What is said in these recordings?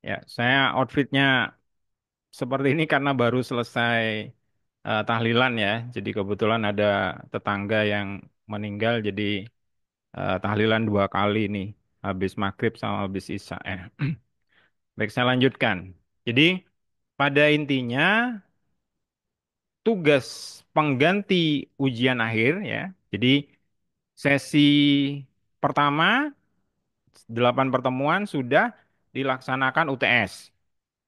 Ya, saya outfitnya seperti ini karena baru selesai tahlilan ya. Jadi kebetulan ada tetangga yang meninggal, jadi tahlilan 2 kali nih, habis maghrib sama habis isya. Baik, saya lanjutkan. Jadi pada intinya tugas pengganti ujian akhir ya. Jadi sesi pertama 8 pertemuan sudah dilaksanakan UTS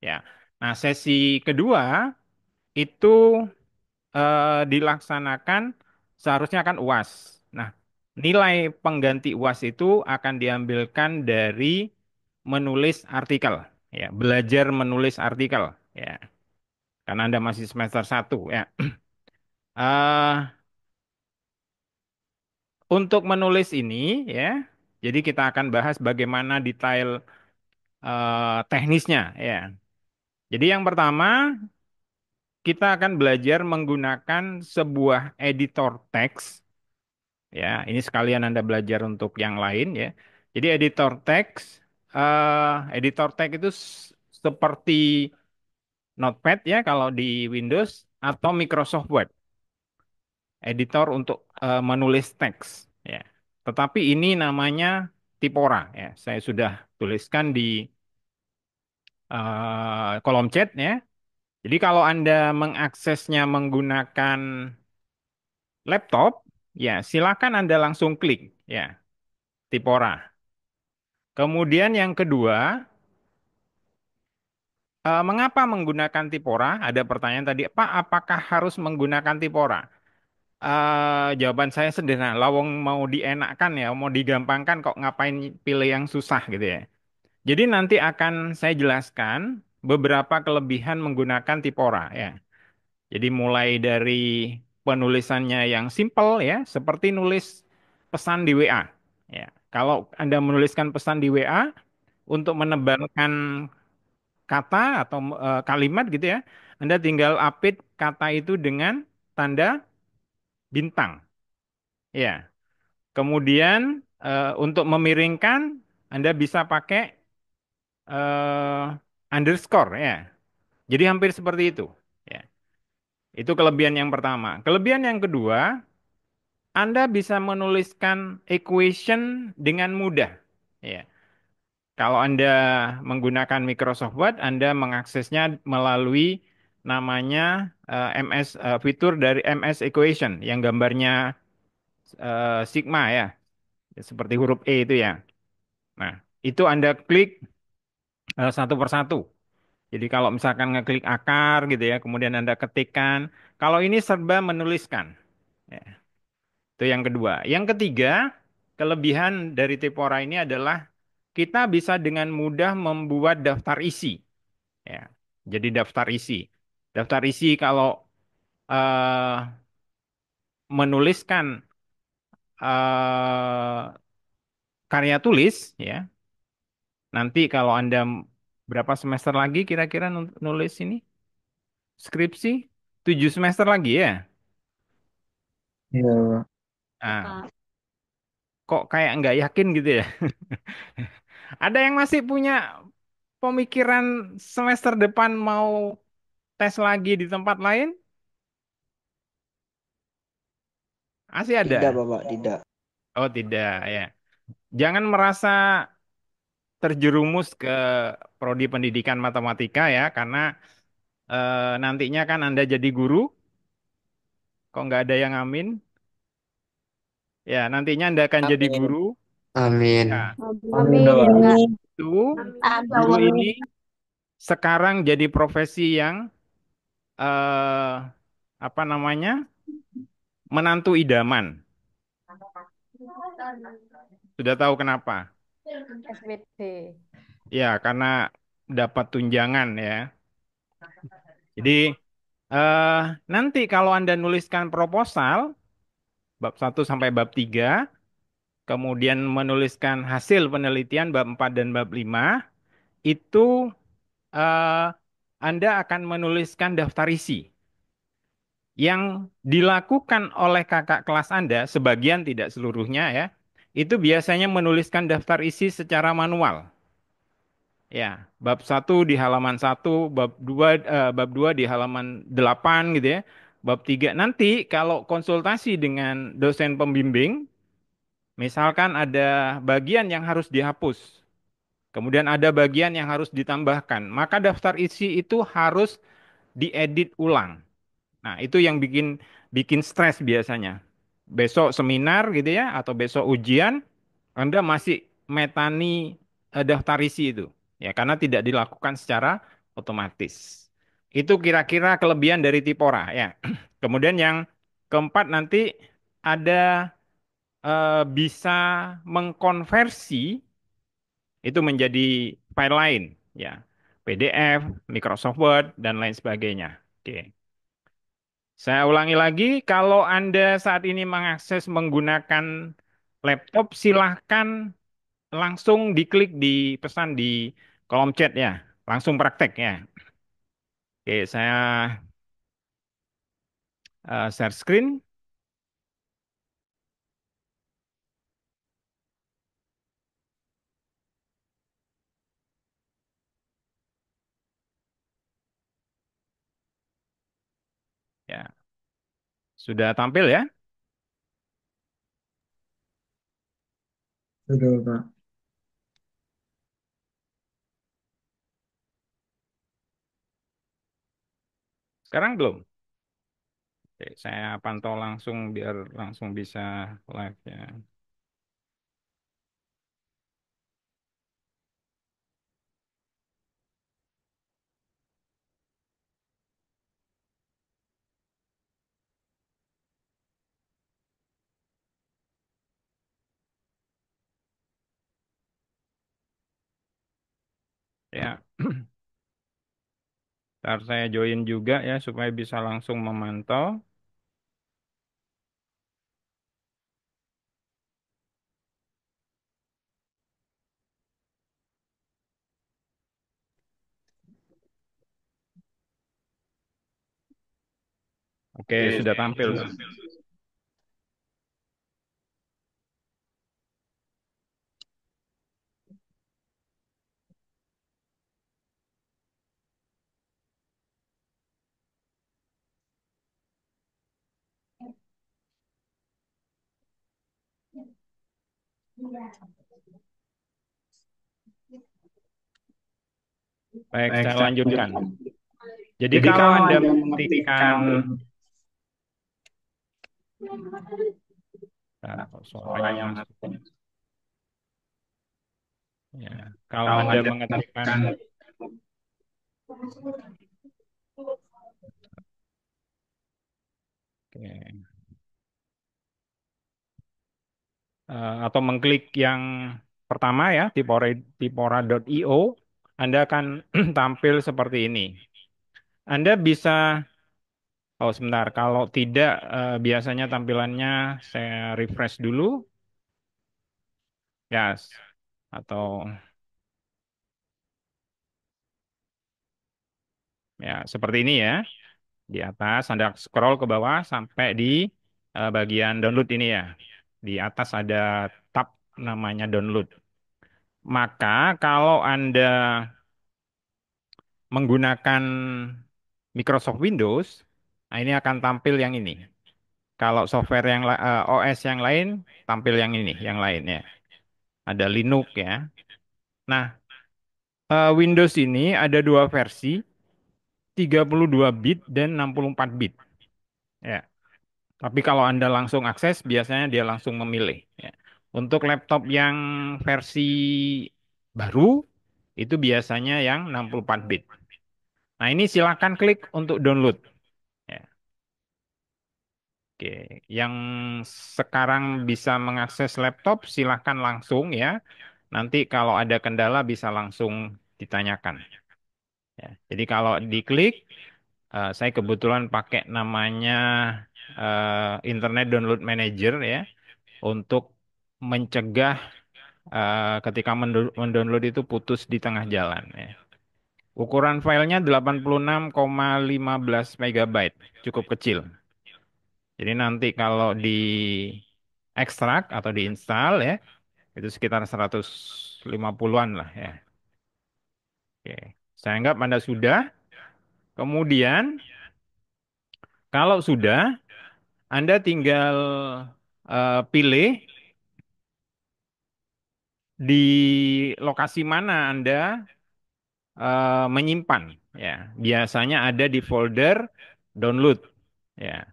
ya. Nah, sesi kedua itu dilaksanakan seharusnya kan UAS. Nah, nilai pengganti UAS itu akan diambilkan dari menulis artikel ya, belajar menulis artikel ya. Karena Anda masih semester 1 ya. Eh untuk menulis ini ya, jadi kita akan bahas bagaimana detail teknisnya ya. Jadi yang pertama kita akan belajar menggunakan sebuah editor teks ya. Ini sekalian Anda belajar untuk yang lain ya. Jadi editor teks itu seperti Notepad ya kalau di Windows atau Microsoft Word, editor untuk menulis teks ya. Tetapi ini namanya Tipora ya. Saya sudah tuliskan di kolom chat ya. Jadi kalau Anda mengaksesnya menggunakan laptop, ya silakan Anda langsung klik ya, Tipora. Kemudian yang kedua, mengapa menggunakan Tipora? Ada pertanyaan tadi, Pak, apakah harus menggunakan Tipora? Jawaban saya sederhana, lawang mau dienakkan ya, mau digampangkan kok ngapain pilih yang susah gitu ya. Jadi nanti akan saya jelaskan beberapa kelebihan menggunakan Tipora ya. Jadi mulai dari penulisannya yang simple ya, seperti nulis pesan di WA. Ya, kalau Anda menuliskan pesan di WA untuk menebalkan kata atau kalimat gitu ya, Anda tinggal apit kata itu dengan tanda bintang. Ya, kemudian untuk memiringkan Anda bisa pakai underscore ya. Jadi hampir seperti itu. Ya, itu kelebihan yang pertama. Kelebihan yang kedua, Anda bisa menuliskan equation dengan mudah. Ya. Kalau Anda menggunakan Microsoft Word, Anda mengaksesnya melalui namanya fitur dari MS Equation yang gambarnya sigma ya, seperti huruf E itu ya. Nah, itu Anda klik satu persatu. Jadi kalau misalkan ngeklik akar gitu ya, kemudian Anda ketikkan, kalau ini serba menuliskan. Ya. Itu yang kedua. Yang ketiga, kelebihan dari Tipora ini adalah kita bisa dengan mudah membuat daftar isi. Ya, jadi daftar isi. Daftar isi kalau eh, menuliskan karya tulis, ya. Nanti kalau Anda berapa semester lagi kira-kira nulis ini skripsi? 7 semester lagi ya. Iya, Nah, kok kayak nggak yakin gitu ya? Ada yang masih punya pemikiran semester depan mau tes lagi di tempat lain? Masih tidak ada? Bapak, tidak. Oh tidak ya. Jangan merasa terjerumus ke prodi pendidikan matematika ya, karena nantinya kan Anda jadi guru, kok nggak ada yang amin? Ya, nantinya Anda akan jadi Amin. guru. Amin. Ya, Amin, Bapak. guru Amin. itu, guru ini sekarang jadi profesi yang eh, apa namanya, menantu idaman. Sudah tahu kenapa? SBD. Ya, karena dapat tunjangan ya. Jadi eh, nanti kalau Anda nuliskan proposal bab 1 sampai bab 3, kemudian menuliskan hasil penelitian bab 4 dan bab 5, itu eh, Anda akan menuliskan daftar isi yang dilakukan oleh kakak kelas Anda, sebagian tidak seluruhnya ya, itu biasanya menuliskan daftar isi secara manual. Ya, bab 1 di halaman 1, bab 2 di halaman 8 gitu ya. Bab 3 nanti kalau konsultasi dengan dosen pembimbing, misalkan ada bagian yang harus dihapus, kemudian ada bagian yang harus ditambahkan, maka daftar isi itu harus diedit ulang. Nah, itu yang bikin bikin stres biasanya. Besok seminar gitu ya, atau besok ujian, Anda masih metani daftar isi itu. Ya, karena tidak dilakukan secara otomatis. Itu kira-kira kelebihan dari Tipora ya. Kemudian yang keempat nanti ada bisa mengkonversi itu menjadi file lain ya. PDF, Microsoft Word dan lain sebagainya. Oke. Saya ulangi lagi, kalau Anda saat ini mengakses menggunakan laptop, silahkan langsung diklik di pesan di kolom chat ya, langsung praktek ya. Oke, saya share screen ya. Sudah tampil ya? Betul, Pak. Sekarang belum. Oke, saya pantau langsung biar langsung bisa live ya. Ya, ntar saya join juga ya supaya bisa langsung memantau. Oke, sudah tampil tuh. Baik, Baik, saya saya lanjutkan. lanjutkan. Jadi Jadi kalau kalau Anda Anda mengetikkan, mengetikkan, kok suaranya suaranya masuk. masuk. Ya, kalau Kalau Anda Anda mengetikkan, mengetikkan, oke, atau mengklik yang pertama ya, tipora.io, Anda akan tampil seperti ini. Anda bisa, oh sebentar, kalau tidak biasanya tampilannya saya refresh dulu, ya, atau ya seperti ini ya. Di atas Anda scroll ke bawah sampai di bagian download ini ya. Di atas ada tab namanya download. Maka kalau Anda menggunakan Microsoft Windows, nah ini akan tampil yang ini. Kalau software OS yang lain tampil yang ini, yang lain ya. Ada Linux ya. Nah, Windows ini ada dua versi, 32 bit dan 64 bit. Ya. Tapi kalau Anda langsung akses, biasanya dia langsung memilih. Ya. Untuk laptop yang versi baru, itu biasanya yang 64 bit. Nah, ini silakan klik untuk download. Ya. Oke, yang sekarang bisa mengakses laptop, silakan langsung ya. Nanti kalau ada kendala bisa langsung ditanyakan. Ya. Jadi kalau diklik, saya kebetulan pakai namanya Internet Download Manager ya, untuk mencegah ketika mendownload itu putus di tengah jalan ya. Ukuran filenya 86,15 megabyte, cukup kecil. Jadi nanti kalau di ekstrak atau diinstal ya, itu sekitar 150-an lah ya. Oke, saya anggap Anda sudah. Kemudian, kalau sudah, Anda tinggal pilih di lokasi mana Anda menyimpan. Ya, biasanya ada di folder download. Ya,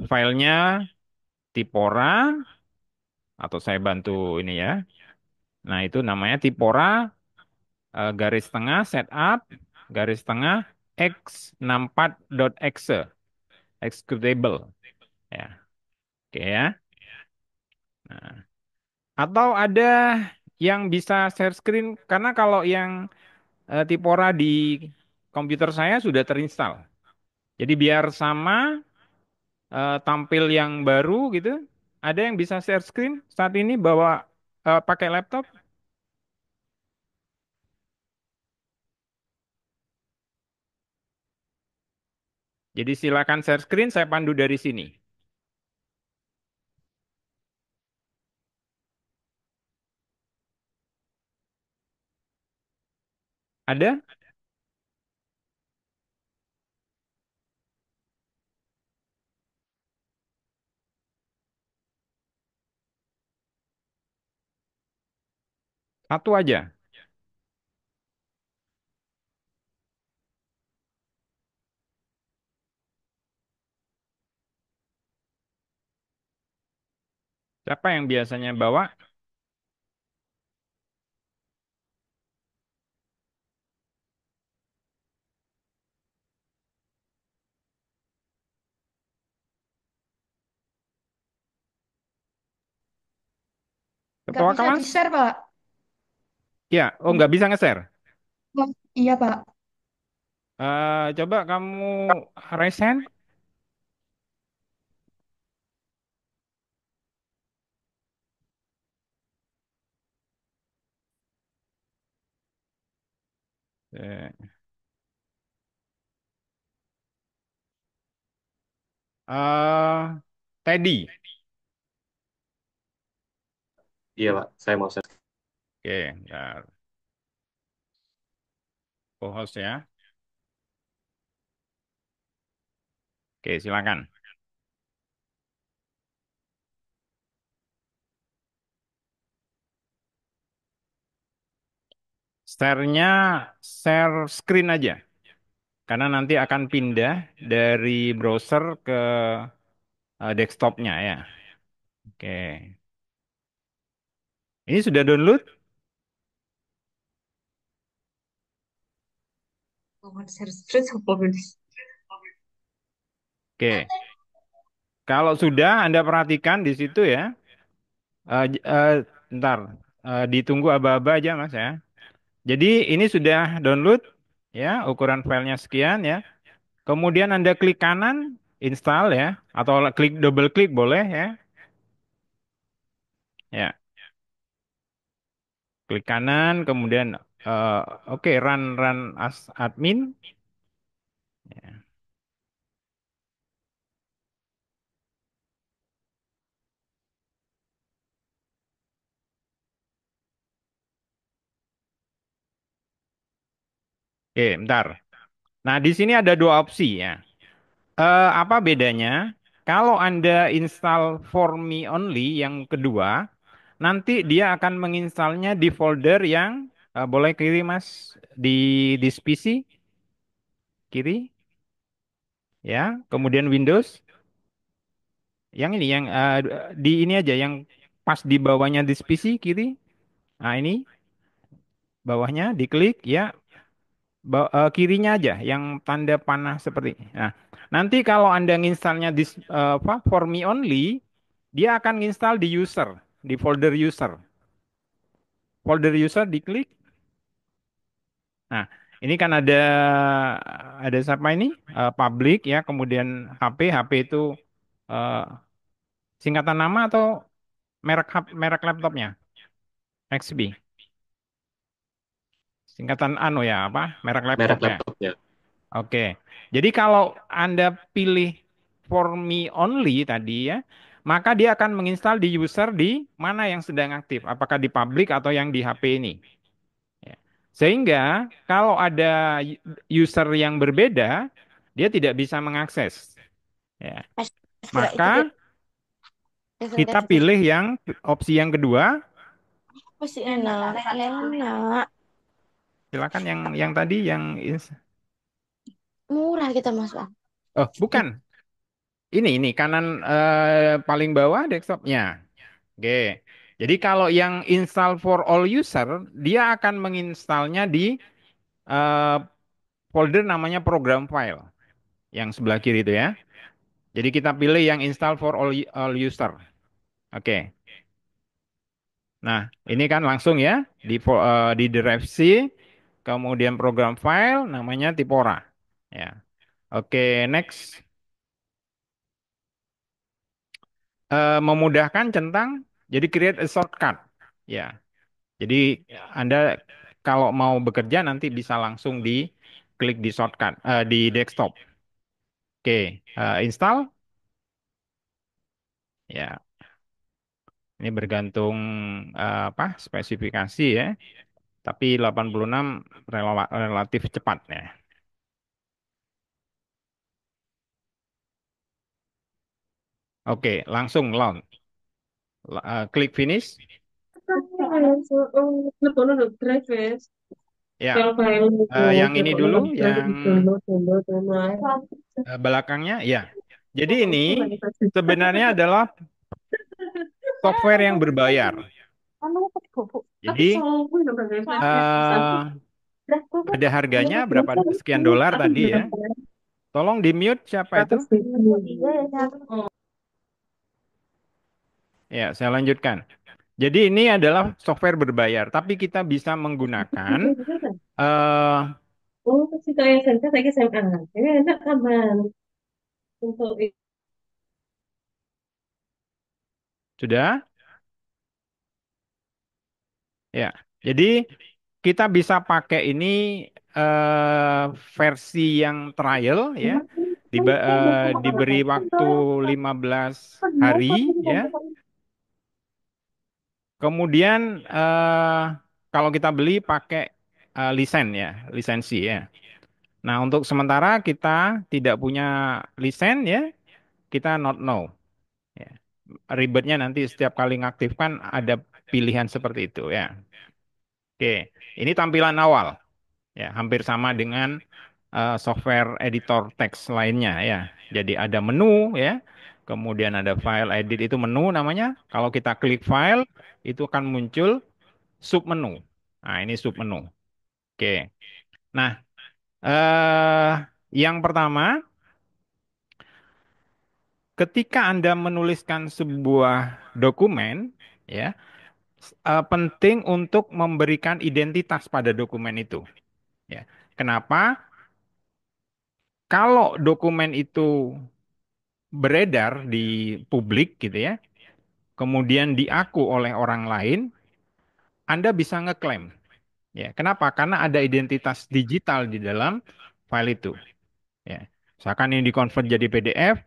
filenya Tipora atau saya bantu ini ya. Nah, itu namanya Tipora garis tengah setup garis tengah x64.exe executable ya. Oke ya. Nah, atau ada yang bisa share screen karena kalau yang Tipora di komputer saya sudah terinstall. Jadi biar sama tampil yang baru gitu. Ada yang bisa share screen saat ini bawa pakai laptop. Jadi silakan share screen, saya pandu dari sini. Ada? Satu aja. Siapa yang biasanya bawa? Nggak Ketua bisa kelas? di-share, Pak. Ya, oh nggak bisa nge-share. Oh, iya, Pak. Coba kamu resen. Eh, Teddy. Iya, Pak. Saya mau share. Oke, bentar. Co-host ya. Oke, silakan. Share-nya share screen aja. Karena nanti akan pindah dari browser ke desktopnya ya. Oke. Ini sudah download? Mohon share screen apa, Bes? Oke. Kalau sudah, Anda perhatikan di situ ya. Ntar, ditunggu aba-aba aja Mas ya. Jadi ini sudah download ya, ukuran filenya sekian ya. Kemudian Anda klik kanan, install ya, atau klik double klik boleh ya. Ya, klik kanan, kemudian eh, oke run run as admin. Ya. Oke, bentar. Nah, di sini ada dua opsi ya. Apa bedanya? Kalau Anda install for me only yang kedua, nanti dia akan menginstalnya di folder yang boleh kiri Mas di PC kiri ya, kemudian Windows yang ini yang di ini aja yang pas di bawahnya di PC kiri. Nah, ini bawahnya diklik ya, kirinya aja yang tanda panah seperti ini. Nah, nanti kalau Anda nginstalnya di apa for me only, dia akan nginstal di user, di folder user. Folder user diklik. Nah, ini kan ada siapa ini? Public ya, kemudian HP itu eh, singkatan nama atau merek laptopnya? XP. Singkatan anu ya, apa? Merek laptop Merek ya. laptopnya. Oke. Jadi kalau Anda pilih for me only tadi ya, maka dia akan menginstal di user di mana yang sedang aktif, apakah di public atau yang di HP ini. Ya. Sehingga kalau ada user yang berbeda, dia tidak bisa mengakses. Ya. Pas kira Maka itu dia. Tes, kita tes, tes. pilih yang opsi yang kedua. Masih enak, enak. Silakan yang tadi yang Murah kita Mas Bang. oh bukan. Ini kanan paling bawah desktopnya. Oke. Jadi kalau yang install for all user, dia akan menginstalnya di eh, folder namanya program file yang sebelah kiri itu ya. Jadi kita pilih yang install for all user. Oke. Nah, ini kan langsung ya di drive C, kemudian program file namanya Tipora. Ya. Oke, next. Memudahkan centang jadi create a shortcut. Ya. Jadi Anda kalau mau bekerja nanti bisa langsung di klik di shortcut di desktop. Oke, install. Ya, ini bergantung apa spesifikasi ya. Tapi 86 relatif cepat ya. Oke, langsung launch. Klik finish. Download drive ya. Ya, File-file itu, yang ini kalau dulu, nggak di drive yang di download. belakangnya, ya. Jadi Oh, ini itu lagi kasih. sebenarnya adalah software yang berbayar. Anu kok bubuk. Tapi Jadi soal gue udah pesan. eh Dah, tuh kan. ada harganya berapa sekian dolar Aku tadi ya. juga kan Tolong di mute siapa itu? 100.000. Iya, ya, satu. Oh, Ya, saya lanjutkan. Jadi ini adalah software berbayar, tapi kita bisa menggunakan itu juga kan. eh Oh, kasih tahu yang SMK, saya ke SMA. Ini enak kapan untuk sudah ya. Jadi kita bisa pakai ini versi yang trial ya. Diberi waktu 15 hari ya. Kemudian kalau kita beli pakai lisensi ya. Nah, untuk sementara kita tidak punya lisen ya, kita not know. Ya. Ribetnya nanti setiap kali ngaktifkan ada pilihan seperti itu ya. Oke, ini tampilan awal ya, hampir sama dengan software editor teks lainnya ya. Jadi ada menu ya, kemudian ada file edit itu menu namanya. Kalau kita klik file itu akan muncul submenu. Nah, ini submenu. Oke. Nah, eh yang pertama, ketika Anda menuliskan sebuah dokumen, ya, penting untuk memberikan identitas pada dokumen itu. Ya. Kenapa? Kalau dokumen itu beredar di publik gitu ya, kemudian diaku oleh orang lain, Anda bisa ngeklaim. Ya. Kenapa? Karena ada identitas digital di dalam file itu. Ya. Misalkan ini dikonvert jadi PDF,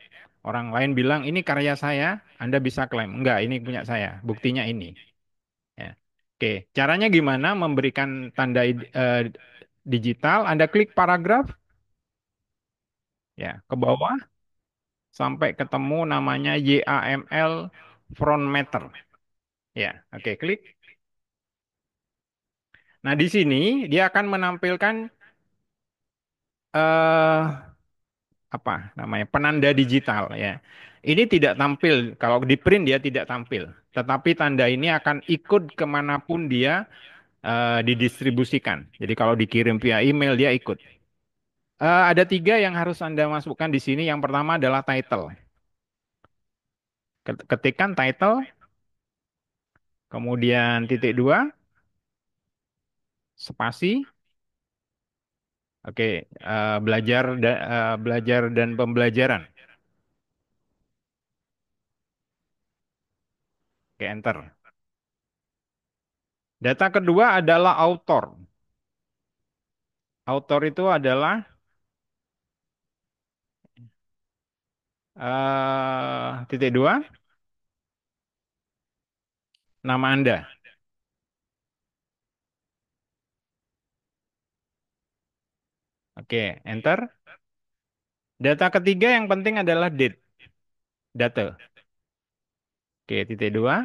orang lain bilang ini karya saya, Anda bisa klaim. Enggak, ini punya saya. Buktinya ini. Ya. Oke, caranya gimana memberikan tanda digital? Anda klik paragraf, ya, ke bawah sampai ketemu namanya YAML front matter. Ya, oke, klik. Nah, di sini dia akan menampilkan eh apa namanya penanda digital ya. Ini tidak tampil kalau di print dia tidak tampil, tetapi tanda ini akan ikut kemanapun dia didistribusikan. Jadi kalau dikirim via email dia ikut. Ada tiga yang harus Anda masukkan di sini. Yang pertama adalah title. Ketikkan title, kemudian titik dua, spasi. Oke, belajar dan pembelajaran. Oke, enter. Data kedua adalah author. Author itu adalah titik dua, nama Anda. Oke, enter. Data ketiga yang penting adalah date, date. Oke, titik dua.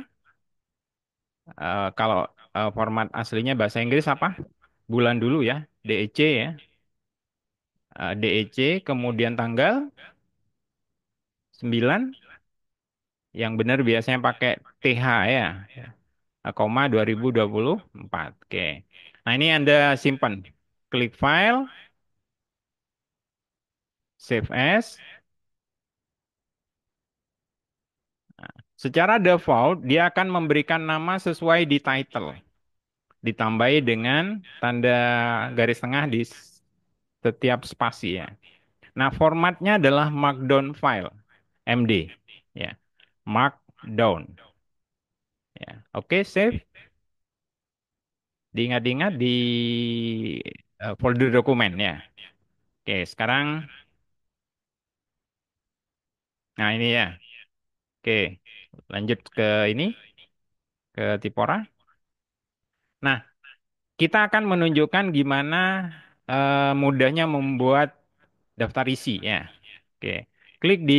Kalau format aslinya bahasa Inggris apa? Bulan dulu ya, DEC ya. DEC, kemudian tanggal 9, yang benar biasanya pakai TH ya. Koma 2024. Oke. Nah, ini Anda simpan. Klik file, save as. Secara default, dia akan memberikan nama sesuai di title. Ditambahi dengan tanda garis tengah di setiap spasi ya. Nah, formatnya adalah Markdown file, MD. Ya, Markdown. Ya, oke, save. Diingat-ingat di folder dokumen ya. Oke, sekarang, nah ini ya. Oke, lanjut ke ini, ke Tipora. Nah, kita akan menunjukkan gimana mudahnya membuat daftar isi ya. Oke, klik di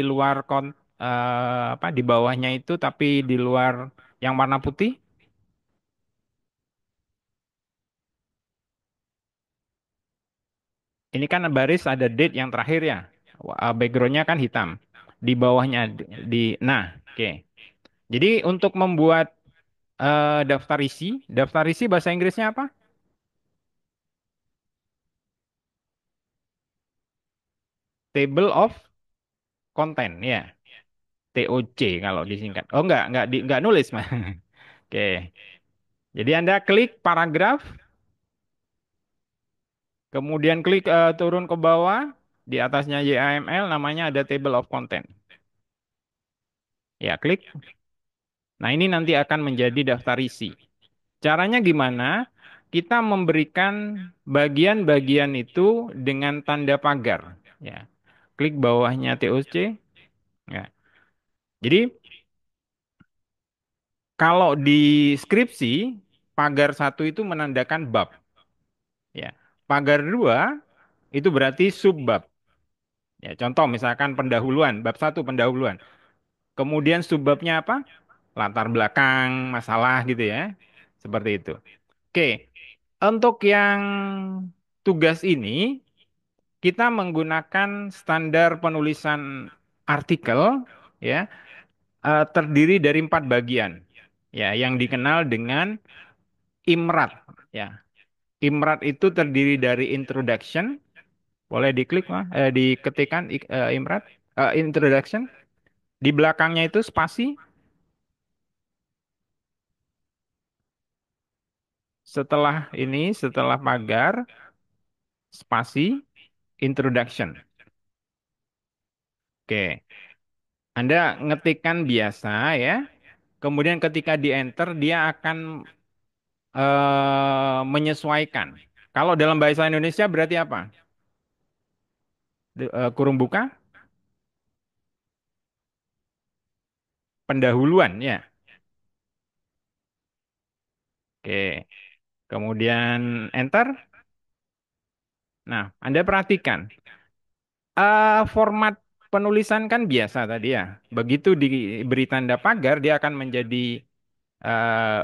luar apa di bawahnya itu, tapi di luar yang warna putih. Ini kan baris ada date yang terakhir ya. Backgroundnya kan hitam. Di bawahnya nah, oke. Jadi untuk membuat daftar isi bahasa Inggrisnya apa? Table of Content ya. TOC kalau disingkat. Oh enggak nulis mah. Oke. Jadi Anda klik paragraf, kemudian klik turun ke bawah, di atasnya YAML namanya ada Table of Content. Ya, klik. Nah, ini nanti akan menjadi daftar isi. Caranya gimana? Kita memberikan bagian-bagian itu dengan tanda pagar. Ya, klik bawahnya TOC. Ya. Jadi kalau di skripsi, pagar satu itu menandakan bab. Ya. Pagar dua itu berarti subbab. Ya, contoh misalkan pendahuluan, bab satu pendahuluan. Kemudian subbabnya apa? Latar belakang, masalah gitu ya. Seperti itu. Oke, untuk yang tugas ini, kita menggunakan standar penulisan artikel ya, terdiri dari 4 bagian. Ya, yang dikenal dengan IMRAT ya. IMRAT itu terdiri dari introduction, boleh diklik diketikkan IMRAT, introduction. Di belakangnya itu spasi. Setelah pagar, spasi, introduction. Oke, Anda ngetikkan biasa ya. Kemudian ketika di enter dia akan menyesuaikan. Kalau dalam bahasa Indonesia berarti apa? Kurung buka, pendahuluan ya. Oke, kemudian enter. Nah, Anda perhatikan. Format penulisan kan biasa tadi ya. Begitu diberi tanda pagar, dia akan menjadi eh,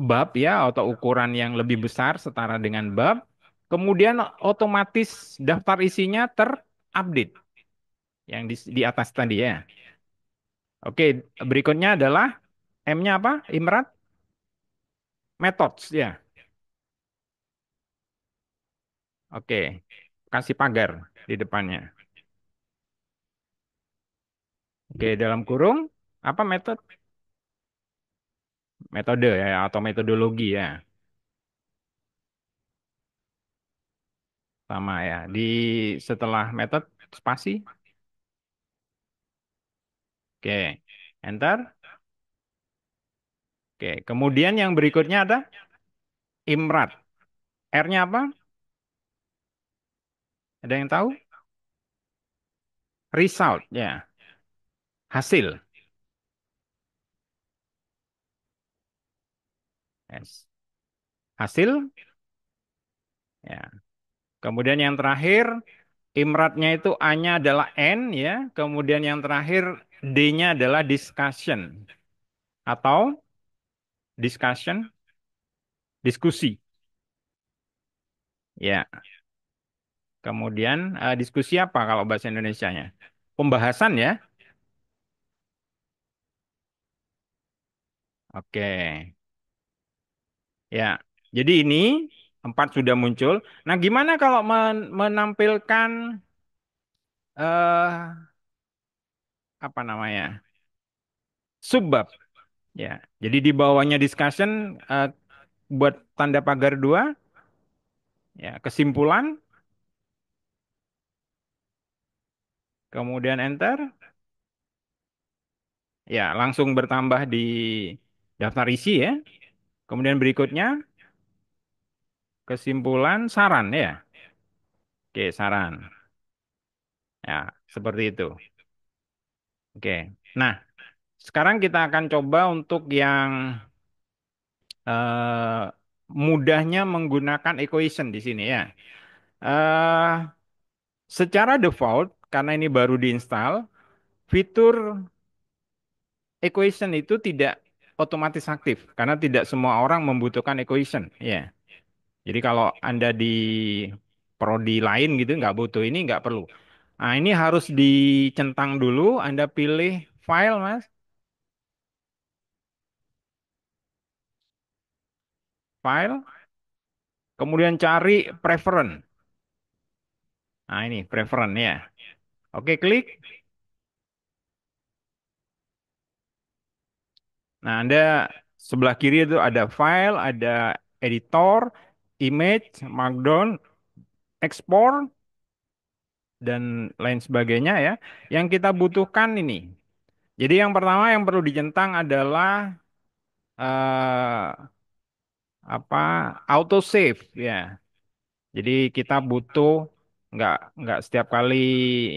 bab ya, atau ukuran yang lebih besar setara dengan bab. Kemudian otomatis daftar isinya terupdate yang di atas tadi ya. Oke, berikutnya adalah M-nya apa? Imrat methods ya. Oke, kasih pagar di depannya. Oke, dalam kurung apa metode ya atau metodologi ya. Sama ya. Setelah metode spasi. Oke, enter. Oke, kemudian yang berikutnya ada Imrat. R-nya apa? Ada yang tahu? Result ya. Hasil. Yes. Hasil ya. Kemudian yang terakhir, imratnya itu A-nya adalah N ya. Kemudian yang terakhir D-nya adalah discussion atau discussion, diskusi. Ya, kemudian diskusi apa kalau bahasa Indonesianya? Pembahasan ya. Oke. Ya. Jadi ini empat sudah muncul. Nah, gimana kalau menampilkan apa namanya? Subbab ya. Jadi di bawahnya discussion buat tanda pagar dua ya, kesimpulan, kemudian enter, ya langsung bertambah di daftar isi ya. Kemudian berikutnya kesimpulan saran ya. Oke, saran. Ya, seperti itu. Oke. Nah, sekarang kita akan coba untuk yang mudahnya menggunakan equation di sini ya. Eh, secara default, karena ini baru diinstal, fitur equation itu tidak otomatis aktif karena tidak semua orang membutuhkan equation ya. Jadi kalau Anda di prodi lain gitu nggak butuh ini nggak perlu. Nah ini harus dicentang dulu. Anda pilih file mas, file, kemudian cari preference. Nah ini preference ya. Oke klik. Nah Anda sebelah kiri itu ada file, ada editor, image, markdown, export, dan lain sebagainya ya. Yang kita butuhkan ini. Jadi yang pertama yang perlu dicentang adalah eh, apa auto save ya. Jadi kita butuh nggak nggak setiap kali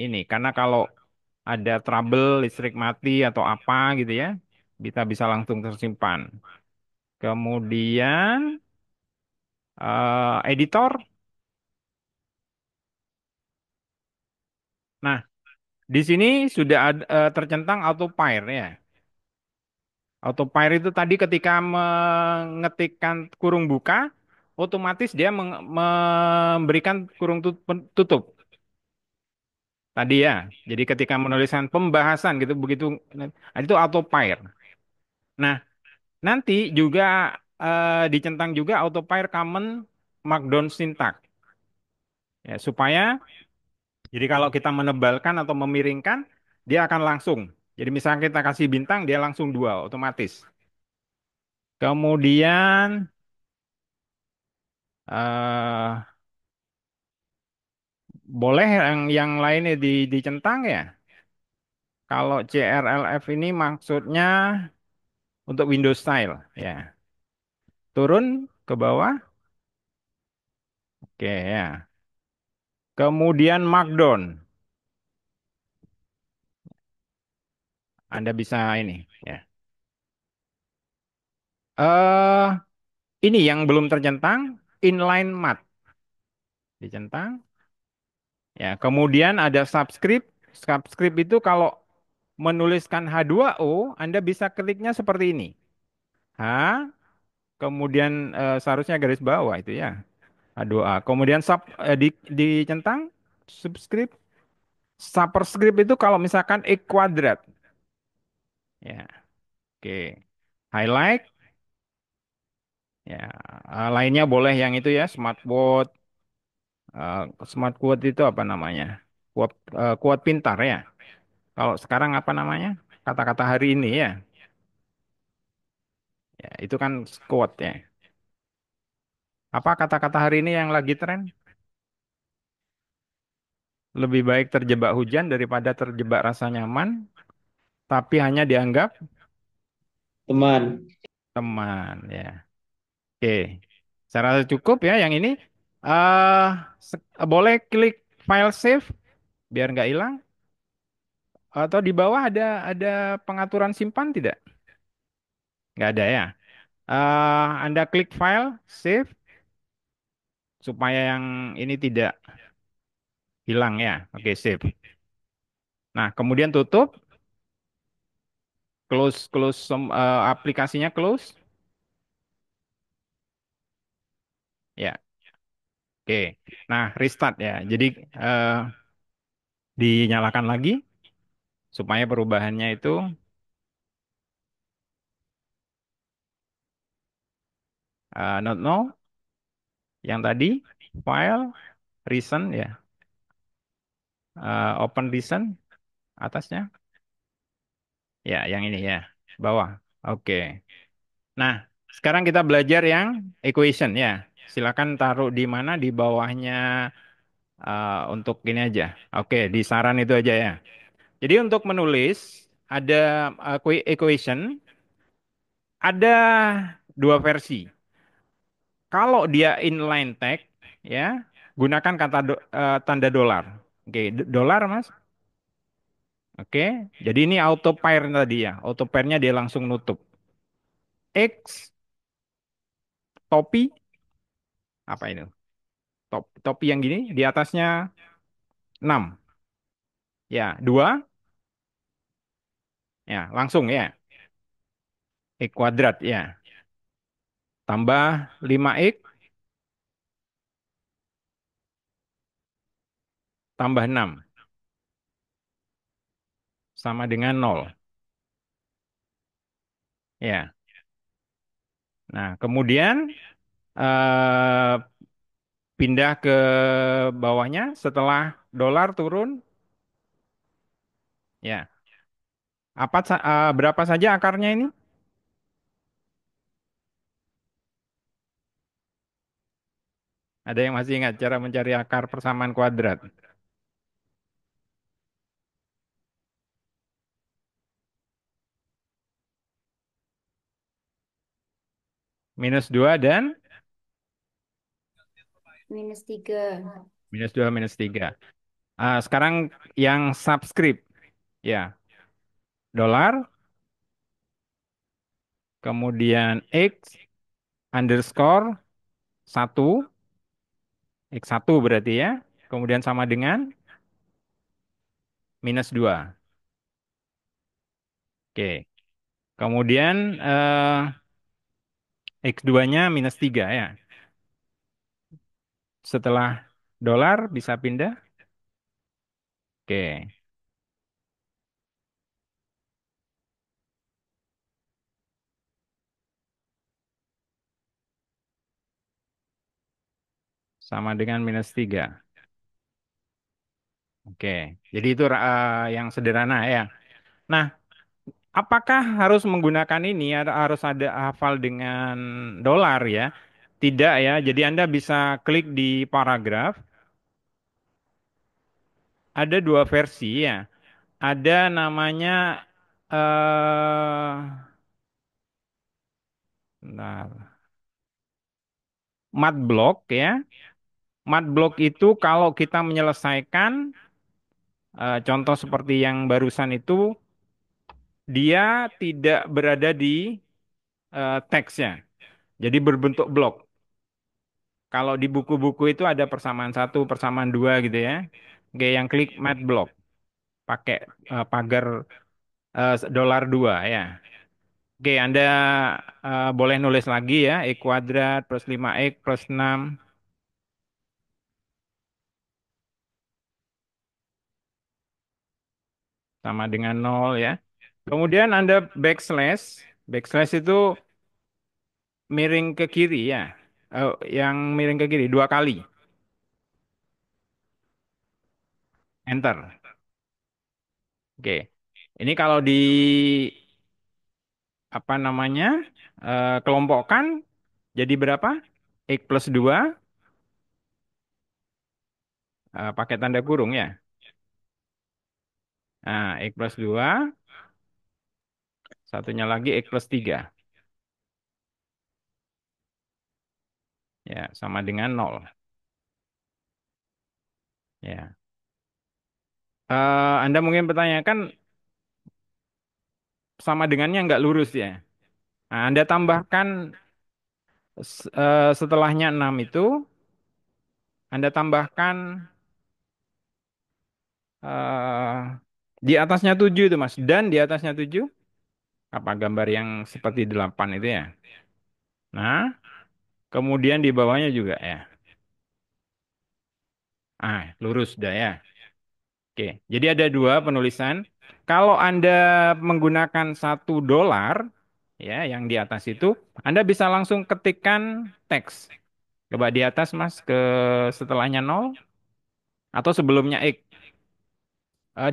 ini karena kalau ada trouble listrik mati atau apa gitu ya, kita bisa langsung tersimpan. Kemudian editor. Nah, di sini sudah tercentang autopilot ya. Autopilot itu tadi ketika mengetikkan kurung buka, otomatis dia memberikan kurung tutup. Tadi ya. Jadi ketika menuliskan pembahasan gitu begitu itu autopilot. Nah, nanti juga dicentang juga autopilot common markdown syntax ya supaya jadi kalau kita menebalkan atau memiringkan dia akan langsung. Jadi misalnya kita kasih bintang dia langsung dua otomatis. Kemudian eh boleh yang lainnya dicentang ya. Kalau CRLF ini maksudnya untuk Windows style ya. Turun ke bawah. Oke ya. Kemudian Markdown. Anda bisa ini ya. Eh ini yang belum tercentang inline math dicentang. Ya, kemudian ada subscript. Subscript itu kalau menuliskan H2O, Anda bisa kliknya seperti ini. H, kemudian seharusnya garis bawah itu ya. H2A. Kemudian dicentang subscript. Superscript itu kalau misalkan E kuadrat. Ya, oke. Highlight. Ya, lainnya boleh yang itu ya, smart quote. Smart quote itu apa namanya? Quote pintar ya. Kalau sekarang apa namanya? Kata-kata hari ini ya. Ya, itu kan quote ya. Apa kata-kata hari ini yang lagi tren? Lebih baik terjebak hujan daripada terjebak rasa nyaman, tapi hanya dianggap Teman. teman ya. Oke. Saya rasa cukup ya yang ini. eh boleh klik file save biar nggak hilang. Atau di bawah ada pengaturan simpan tidak? Nggak ada ya. Anda klik file, save, supaya yang ini tidak hilang ya. Oke, sip. Nah, kemudian tutup, aplikasinya close. Ya, oke. Nah, restart ya. Jadi eh, dinyalakan lagi supaya perubahannya itu not now yang tadi file recent ya. Open recent atasnya. Ya, yang ini ya. Bawah. Oke. Nah, sekarang kita belajar yang equation ya. Silakan taruh di mana di bawahnya untuk ini aja. Oke, di saran itu aja ya. Jadi untuk menulis ada equation ada dua versi. Kalau dia inline text ya, gunakan kata tanda dolar. Oke, dolar Mas. Oke, jadi ini auto pair tadi ya. Auto pairnya dia langsung nutup. X topi apa ini? Topi yang gini di atasnya 6. Ya, 2 ya, langsung ya. X kuadrat ya. Tambah 5x tambah 6 sama dengan 0. Ya. Nah, kemudian eh, pindah ke bawahnya setelah dolar turun. Ya. Berapa saja akarnya ini? Ada yang masih ingat cara mencari akar persamaan kuadrat? -2 dan -3. -2 -3. Sekarang yang subscript. Ya, dolar, kemudian X underscore 1, X1 berarti ya. Kemudian sama dengan -2. Oke. Kemudian X2-nya -3 ya. Setelah dolar bisa pindah. Oke. Sama dengan -3. Oke. Jadi itu yang sederhana ya. Nah, apakah harus menggunakan ini atau harus ada hafal dengan dolar ya? Tidak ya. Jadi Anda bisa klik di paragraf. Ada dua versi ya. Ada namanya eh bentar, Matblock ya. Matblock itu kalau kita menyelesaikan contoh seperti yang barusan itu dia tidak berada di teksnya. Jadi berbentuk blok. Kalau di buku-buku itu ada persamaan satu, persamaan dua gitu ya. Oke, yang klik Matblock pakai pagar dolar 2 ya. Oke, Anda boleh nulis lagi ya, X kuadrat plus 5x plus 6 sama dengan 0 ya. Kemudian Anda backslash. Backslash itu miring ke kiri ya. Yang miring ke kiri 2 kali. Enter. Oke. Ini kalau di apa namanya? Kelompokkan jadi berapa? X plus 2 pakai tanda kurung ya. Nah, X plus 2 satunya lagi X plus 3. Ya, sama dengan 0. Ya. Anda mungkin bertanyakan sama dengannya nggak lurus ya. Nah, Anda tambahkan setelahnya 6 itu Anda tambahkan eh, di atasnya 7 itu Mas. Dan di atasnya 7 apa gambar yang seperti 8 itu ya. Nah, kemudian di bawahnya juga ya. Lurus dah ya. Oke, jadi ada dua penulisan. Kalau Anda menggunakan $1, ya, yang di atas itu, Anda bisa langsung ketikkan teks. Coba di atas, Mas, ke setelahnya nol atau sebelumnya X.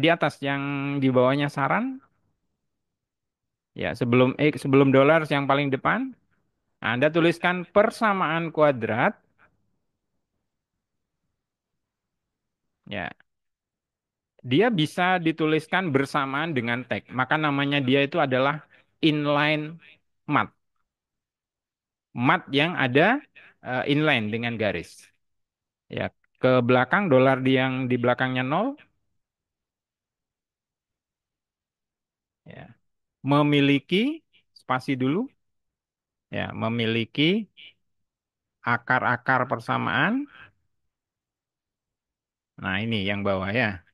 Di atas yang di bawahnya saran, ya, sebelum X, sebelum dolar yang paling depan, Anda tuliskan persamaan kuadrat, ya, dia bisa dituliskan bersamaan dengan teks. Maka namanya dia itu adalah inline math. Mat yang ada inline dengan garis. Ya, ke belakang dolar yang di belakangnya nol, ya, memiliki spasi dulu, ya, memiliki akar-akar persamaan. Nah, ini yang bawah ya,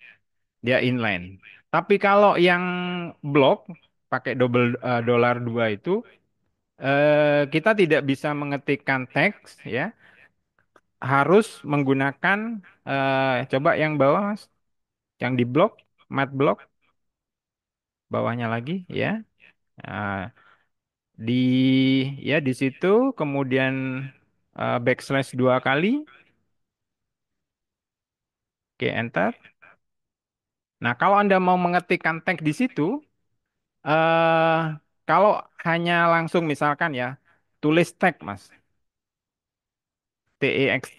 dia inline. Tapi kalau yang blok pakai double dolar 2 itu kita tidak bisa mengetikkan teks ya, harus menggunakan coba yang bawah Mas, yang di blok, mat blok bawahnya lagi ya. Nah, di ya di situ kemudian backslash 2 kali, oke enter. Nah kalau Anda mau mengetikkan teks di situ, eh kalau hanya langsung misalkan ya tulis teks mas, text,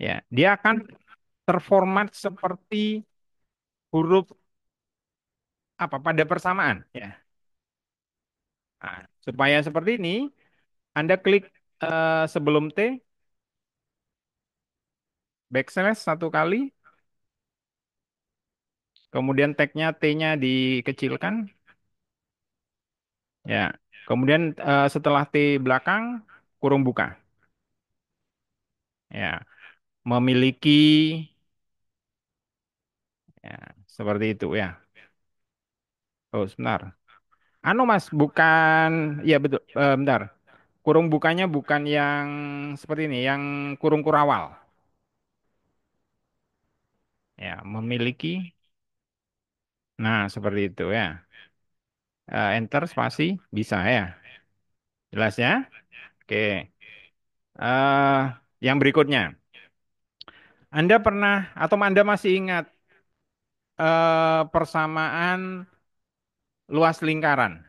ya dia akan terformat seperti huruf apa pada persamaan, ya. Nah, supaya seperti ini, Anda klik sebelum T, backslash 1 kali, kemudian tagnya T-nya dikecilkan. Ya, kemudian setelah T belakang kurung buka. Ya, memiliki ya seperti itu ya. Oh, sebentar. Anu Mas, bukan ya betul, bentar. Kurung bukanya bukan yang seperti ini, yang kurung kurawal. Ya, memiliki. Nah, seperti itu ya. Enter spasi bisa ya. Jelas ya? Oke. eh yang berikutnya. Anda pernah atau Anda masih ingat persamaan luas lingkaran?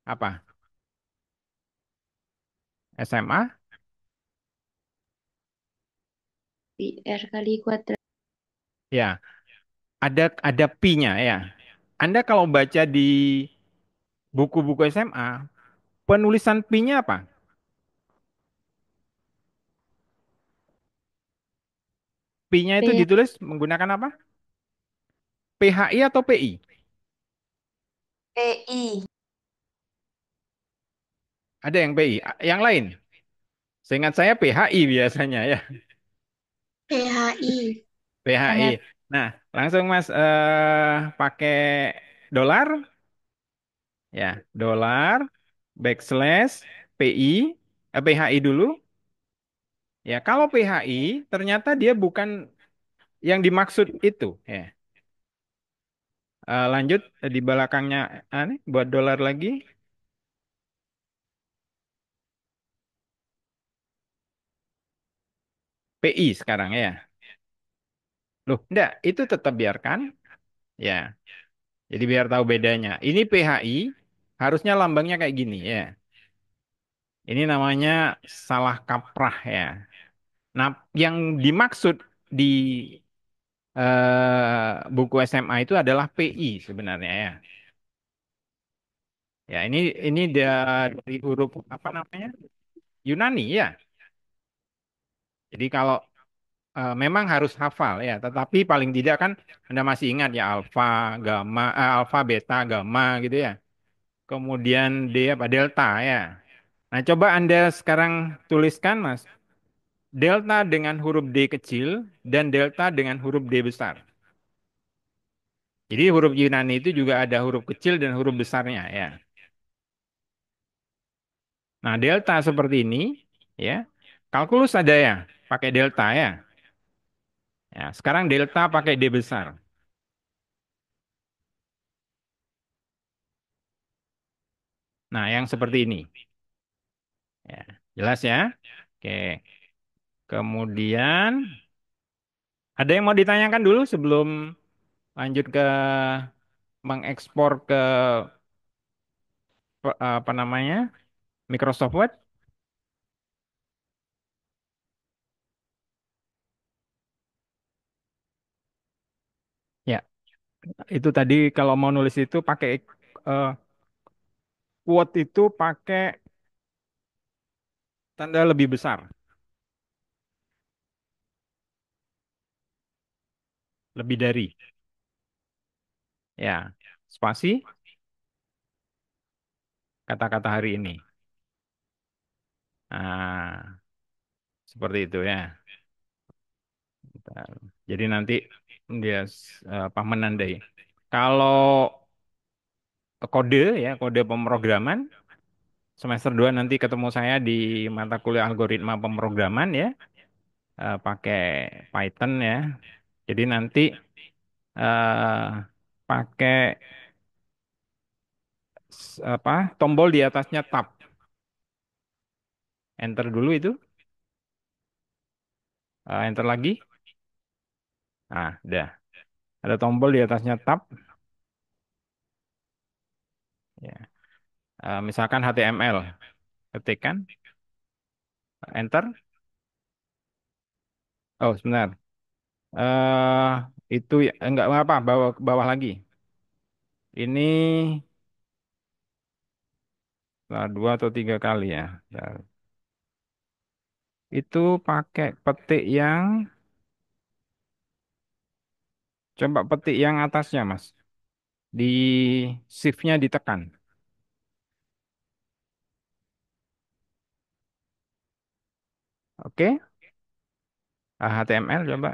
Apa? SMA? Pi R kali kuadrat. Ya, ada pi-nya ya. Anda kalau baca di buku-buku SMA, penulisan pi-nya apa? Pi-nya itu P ditulis menggunakan apa? PHI atau PI? PI. Ada yang PI, yang lain. Seingat saya PHI biasanya ya, PHI. PHI. R Nah, langsung Mas pakai dolar ya, dolar backslash PI, PHI dulu. Ya, kalau PHI ternyata dia bukan yang dimaksud itu ya. Lanjut di belakangnya nih buat dolar lagi. PI sekarang ya. Loh, enggak, itu tetap biarkan ya. Jadi biar tahu bedanya. Ini PHI harusnya lambangnya kayak gini ya. Ini namanya salah kaprah ya. Nah, yang dimaksud di buku SMA itu adalah PI sebenarnya ya. Ya, ini dari huruf apa namanya? Yunani ya. Jadi kalau memang harus hafal ya, tetapi paling tidak kan Anda masih ingat ya alfa, gamma, alfa, beta, gamma gitu ya. Kemudian D apa delta ya. Nah, coba Anda sekarang tuliskan, Mas. Delta dengan huruf D kecil dan delta dengan huruf D besar. Jadi huruf Yunani itu juga ada huruf kecil dan huruf besarnya ya. Nah, delta seperti ini ya. Kalkulus ada ya, pakai delta ya. Ya, sekarang delta pakai D besar. Nah, yang seperti ini. Ya, jelas ya? Oke. Kemudian ada yang mau ditanyakan dulu sebelum lanjut ke mengekspor ke apa namanya? Microsoft Word? Ya, itu tadi kalau mau nulis itu pakai eh, quote itu pakai tanda lebih besar, lebih dari. Ya, spasi kata-kata hari ini. Nah, seperti itu ya. Bentar. Jadi nanti dia apa menandai. Kalau kode ya, kode pemrograman semester 2 nanti ketemu saya di mata kuliah algoritma pemrograman ya, pakai Python ya. Jadi nanti pakai apa tombol di atasnya tab, enter dulu itu, enter lagi. Nah, udah. Ada tombol di atasnya tab. Ya. Misalkan HTML, ketikkan, enter. Oh, sebentar. Itu ya, enggak apa, bawah bawah lagi. Ini dua atau tiga kali ya. Bentar. Itu pakai petik yang, coba petik yang atasnya, Mas. Di shift-nya ditekan. Oke? HTML coba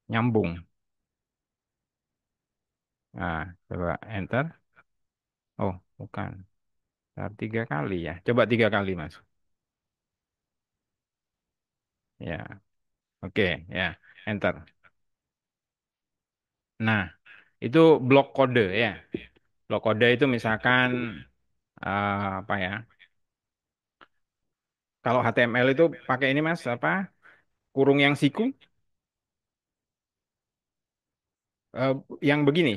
nyambung. Nah, coba enter. Oh, bukan. Bentar, tiga kali ya. Coba tiga kali, Mas. Ya, oke, ya. Enter. Nah, itu blok kode ya. Blok kode itu misalkan apa ya? Kalau HTML itu pakai ini Mas, apa? Kurung yang siku, eh, yang begini,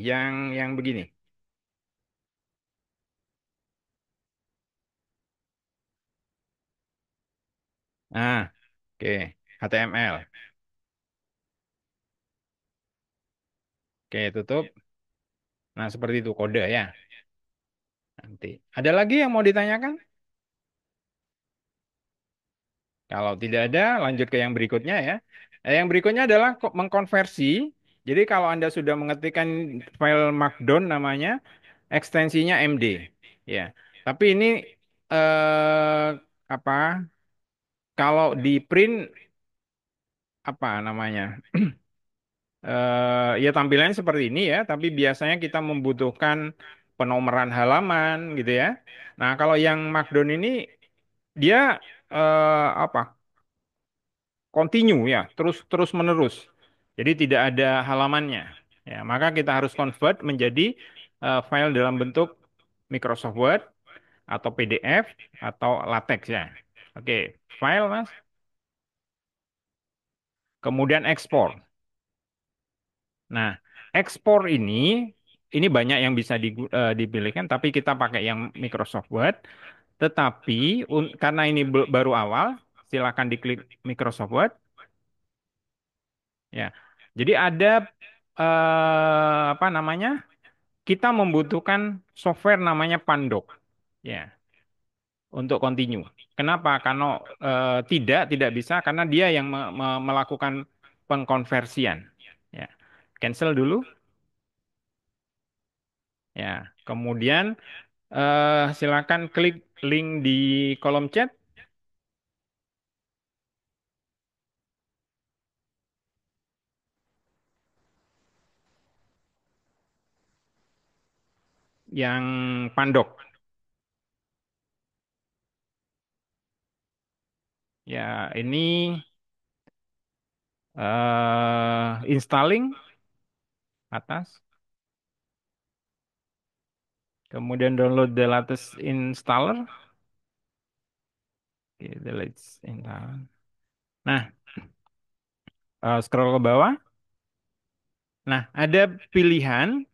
yang begini. Nah, oke, HTML. Oke, tutup. Nah, seperti itu kode ya. Nanti. Ada lagi yang mau ditanyakan? Kalau tidak ada, lanjut ke yang berikutnya ya. Yang berikutnya adalah mengkonversi. Jadi kalau Anda sudah mengetikkan file Markdown namanya, ekstensinya MD. Ya. Tapi ini apa? Kalau di print apa namanya? Ya tampilannya seperti ini ya, tapi biasanya kita membutuhkan penomoran halaman gitu ya. Nah, kalau yang Markdown ini dia apa? Continue ya, terus terus menerus. Jadi tidak ada halamannya. Ya, maka kita harus convert menjadi file dalam bentuk Microsoft Word atau PDF atau LaTeX ya. Oke, file Mas. Kemudian ekspor. Nah, ekspor ini banyak yang bisa dipilihkan, tapi kita pakai yang Microsoft Word. Tetapi karena ini baru awal, silakan diklik Microsoft Word. Ya, jadi ada apa namanya? Kita membutuhkan software namanya Pandok. Ya, untuk continue. Kenapa? Karena tidak bisa karena dia yang melakukan pengkonversian. Ya, cancel dulu. Ya, kemudian silakan klik link di kolom chat yang Pandok. Ya, ini installing atas, kemudian download the latest installer. Oke, the latest installer. Nah, scroll ke bawah. Nah, ada pilihan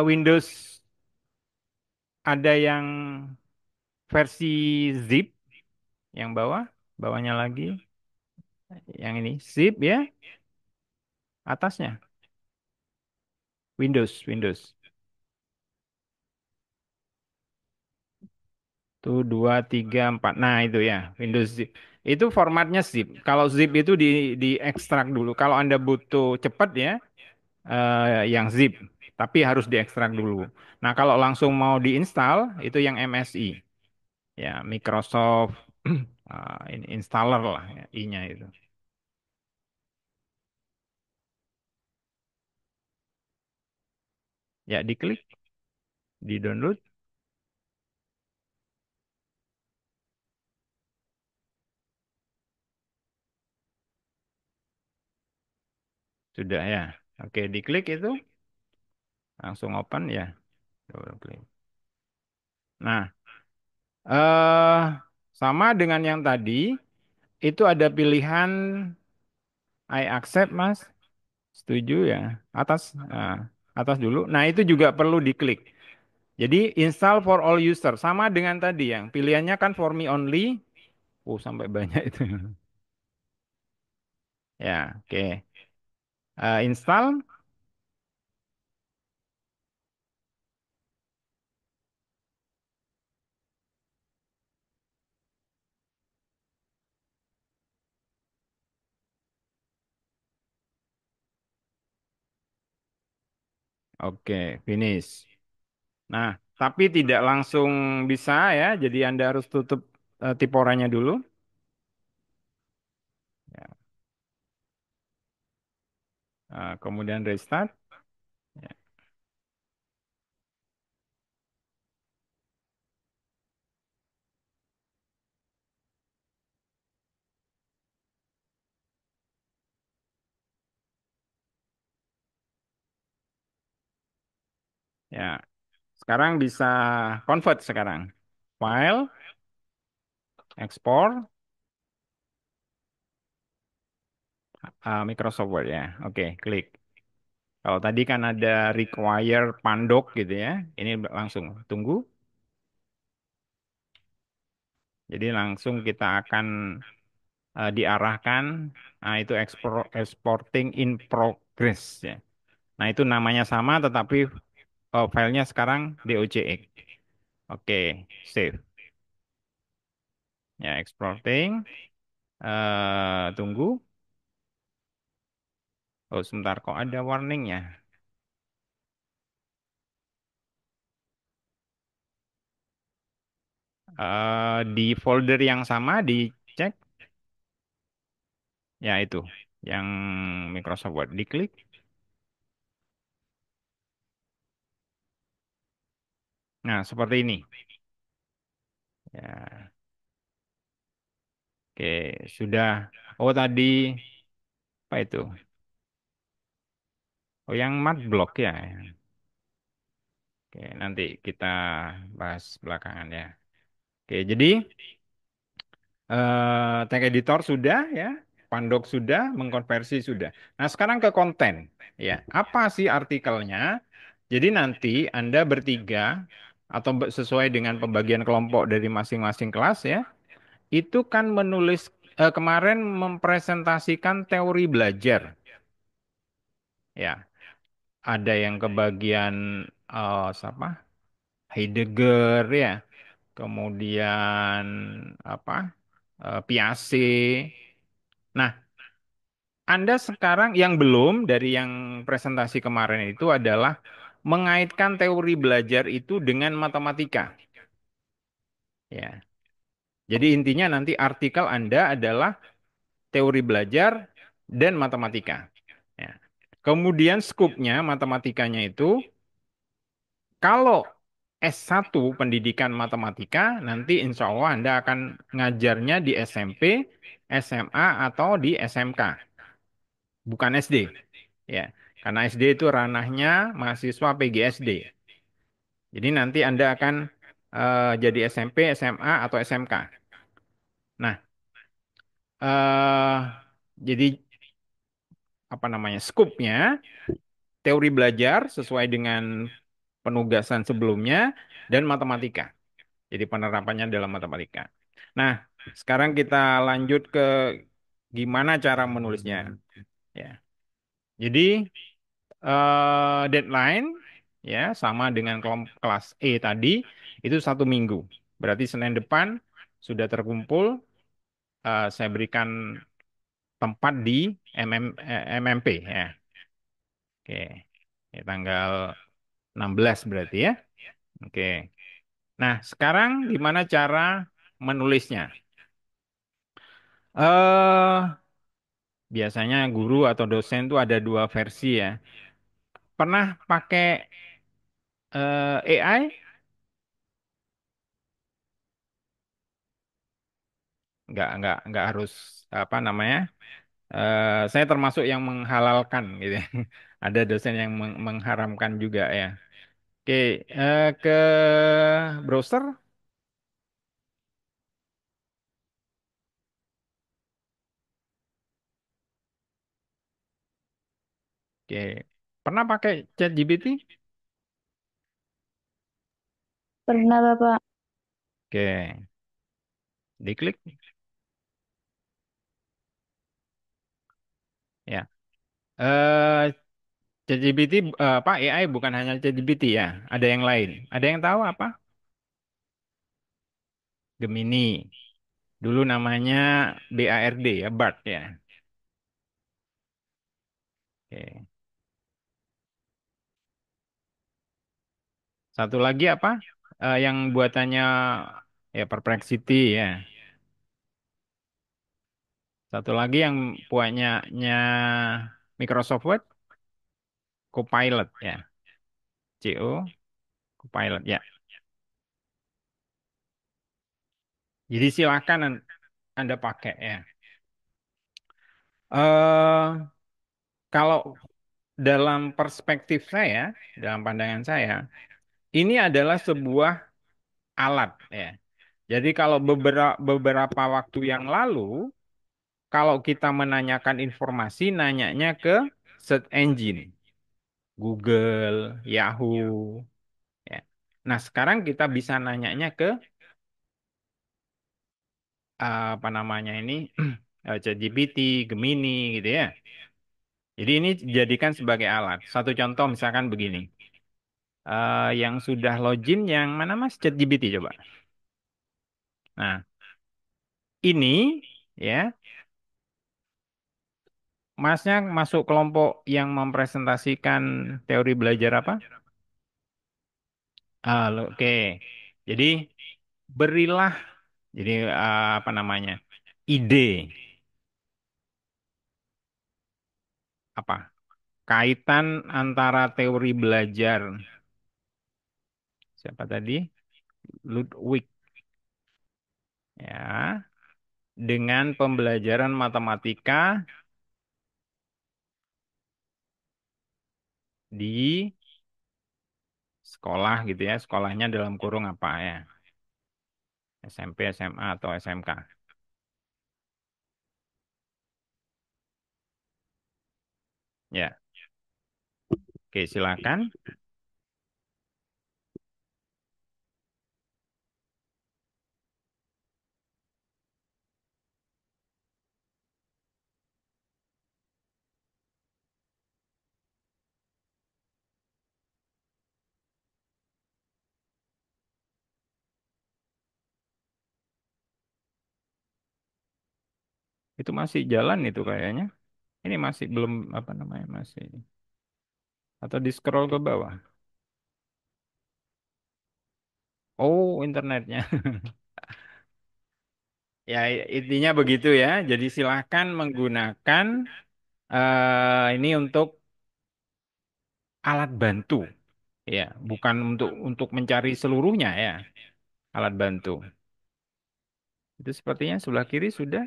Windows, ada yang versi zip yang bawah, bawahnya lagi, yang ini zip ya, atasnya Windows. Tuh dua, tiga, empat. Nah itu ya Windows zip. Itu formatnya zip. Kalau zip itu diekstrak dulu. Kalau Anda butuh cepat ya, yang zip. Tapi harus diekstrak dulu. Nah kalau langsung mau diinstal itu yang MSI. Ya Microsoft ini installer lah ya, I-nya itu. Ya diklik, di download. Sudah ya. Oke diklik itu langsung open ya. Double klik. Nah, eh sama dengan yang tadi, itu ada pilihan I accept, Mas. Setuju ya. Atas, atas dulu. Nah, itu juga perlu diklik. Jadi, install for all user. Sama dengan tadi yang pilihannya kan for me only. Sampai banyak itu. Ya, oke. Install. Oke, finish. Nah, tapi tidak langsung bisa ya. Jadi, Anda harus tutup tiporanya dulu. Ya. Kemudian restart. Ya. Ya. Sekarang bisa convert sekarang. File, ekspor, Microsoft Word ya. Oke, klik. Kalau tadi kan ada require Pandok gitu ya. Ini langsung tunggu. Jadi langsung kita akan diarahkan. Nah, itu exporting in progress ya. Nah, itu namanya sama tetapi filenya sekarang docx. Oke, save. Ya, exporting. Tunggu. Oh, sebentar kok ada warning ya. Di folder yang sama dicek. Ya, itu. Yang Microsoft Word. Diklik. Nah, seperti ini. Ya, oke, sudah. Oh, tadi apa itu? Oh, yang mat block ya. Oke, nanti kita bahas belakangan ya. Oke, jadi tag editor sudah ya, Pandok sudah, mengkonversi sudah. Nah, sekarang ke konten. Ya, apa sih artikelnya? Jadi nanti Anda bertiga atau sesuai dengan pembagian kelompok dari masing-masing kelas ya, itu kan menulis kemarin mempresentasikan teori belajar. Ya, ada yang kebagian siapa? Heidegger ya. Kemudian apa? Piaget. Nah, Anda sekarang yang belum dari yang presentasi kemarin itu adalah mengaitkan teori belajar itu dengan matematika. Ya. Jadi intinya nanti artikel Anda adalah teori belajar dan matematika. Ya. Kemudian skupnya matematikanya itu kalau S1 pendidikan matematika nanti insya Allah Anda akan ngajarnya di SMP, SMA atau di SMK, bukan SD. Ya. Karena SD itu ranahnya mahasiswa PGSD. Jadi nanti Anda akan jadi SMP, SMA atau SMK. Nah, jadi apa namanya skupnya teori belajar sesuai dengan penugasan sebelumnya dan matematika. Jadi penerapannya dalam matematika. Nah, sekarang kita lanjut ke gimana cara menulisnya. Ya, jadi deadline ya sama dengan kelas E tadi itu 1 minggu. Berarti Senin depan sudah terkumpul. Saya berikan tempat di MMP ya. Oke. Ya, tanggal 16 berarti ya. Oke. Nah, sekarang gimana cara menulisnya? Eh, biasanya guru atau dosen tuh ada 2 versi ya. Pernah pakai AI? Nggak harus apa namanya? Saya termasuk yang menghalalkan gitu ya. Ada dosen yang mengharamkan juga ya. Oke, ke browser. Oke, pernah pakai ChatGPT? Pernah Bapak. Oke, diklik ya. Eh ChatGPT apa AI bukan hanya ChatGPT ya, ada yang lain. Ada yang tahu apa? Gemini. Dulu namanya BARD ya, BARD ya. Oke. Satu lagi apa? Yang buatannya ya Perplexity ya. Satu lagi yang punyanya Microsoft Word, Copilot ya. Copilot ya. Jadi silakan Anda pakai ya. eh Kalau dalam perspektif saya, dalam pandangan saya, ini adalah sebuah alat ya. Jadi kalau beberapa waktu yang lalu, kalau kita menanyakan informasi, nanyanya ke search engine, Google, Yahoo, ya. Nah, sekarang kita bisa nanyanya ke apa namanya ini, ChatGPT, Gemini, gitu ya. Jadi ini dijadikan sebagai alat. Satu contoh misalkan begini. Yang sudah login yang mana Mas? ChatGPT coba. Nah, ini ya, Masnya masuk kelompok yang mempresentasikan teori belajar apa? Oke. Jadi berilah jadi apa namanya? Ide apa? Kaitan antara teori belajar siapa tadi? Ludwig ya dengan pembelajaran matematika di sekolah gitu ya. Sekolahnya dalam kurung apa ya? SMP, SMA atau SMK. Ya, oke silakan. Itu masih jalan itu kayaknya. Ini masih belum apa namanya masih atau di scroll ke bawah. Oh, internetnya. Ya, intinya begitu ya. Jadi silahkan menggunakan ini untuk alat bantu, ya, bukan untuk mencari seluruhnya ya, alat bantu. Itu sepertinya sebelah kiri sudah